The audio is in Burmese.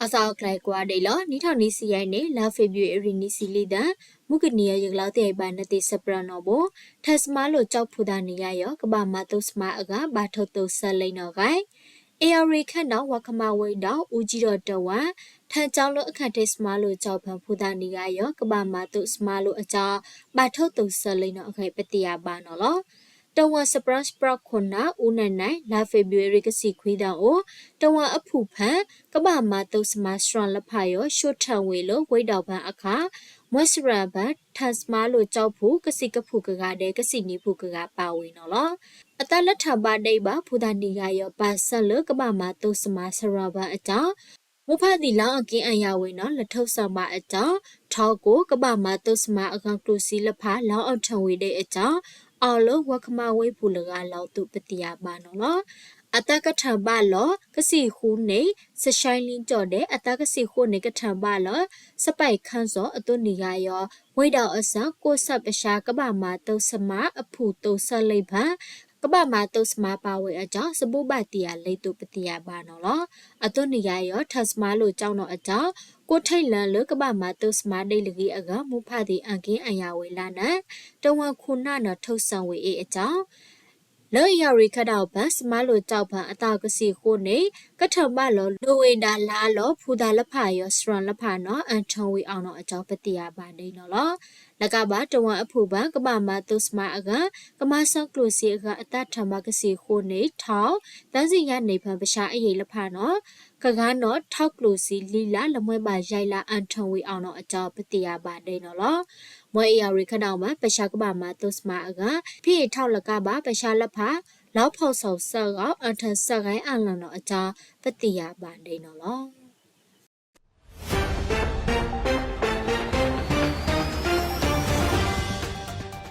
Asal kelai kuat deh lo, ni thau ni siai ne la February ni sili dan, mungkin niya yang lau tiai ban nanti sepranobo, tes malu cau puda niya yo, keba matu sma aga, batu tu selai no gai. ARA kan dah wakama wei dah uji dah dawa, tan cau lo akan tes malu cau pan puda niya yo, keba matu smalu aja, batu tu selai no gai peti aban lo. Tawa surprise prakona unanai la February ke sikwida o tawa aphupan kaba mato smasran lapayo short-term way lo waida ban akha moisture ban transma lo chawphu kasikaphu kaga de kasini phu kaga pawi no lo atalatha ba dai ba phudani ga yo pa san lo kaba mato smasra ban acha မဖတ်ဒီလောင်အကင်းအရာဝေနော်လက်ထုတ်ဆောင်ပါအကြောင်းထောက်ကိုကပမာတုစမအကောင်ကလူစီလဖာလောင်အောင်ထံဝေတဲ့အကြောင်းအော်လောဝခမဝေဖူလကလောက်သူပတိယပါနော်အတကထံပါလောကစီခုနေစဆိုင်လင်းကြော်တဲ့အတကစီခုနေကထံပါလောစပိုက်ခန်းစောအတုနေကရောဝိတော်အစကိုဆပ်အရှာကပမာတုစမအဖူတုဆလိဖာကပမာတုစမပါဝေအကြောင်းစပုပတိယလိတုပတိယပါနော်အတုနေကရောထတ်စမလို့ကြောင်းတော့အကြောင်းကိုထိတ်လန်လကပမာတုစမဒိလကြီးအကမူဖတိအကင်းအရာဝေလာနတဝခုနနော်ထုတ်ဆောင်ဝေအကြောင်းလော်ယာရီခတော့ဘတ်စမလို့ကြောက်ဖန်အတာကစီခုနေကထမလောလိုဝေဒါလာလောဖူဒါလဖာရောစရန်လဖာနော်အန်ထုံဝေအောင်တော့အကြောင်းပတိယပါနေနော်လကဘာတဝအဖူပန်ကပမာတုစမအကကမဆောက်ကလိုစီအကအတထမကစီခုနေထောင်းတန်းစီရနေဖန်ပရှာအရေးလဖာနော်ကကားနော်ထောက်ကလိုစီလီလာလမွဲပါရိုက်လာအန်ထုံဝေအောင်တော့အကြောင်းပတိယပါနေနော်မွဲအရာရီခတော့မှာပရှာကပမာတုစမအကဖိထောက်လကပါပရှာလဖာလောက်ဖောက်ဆောင်ဆောက်အန်ထန်ဆက်ကိုင်းအလန်တော့အကြောင်းပတိယပါနေနော်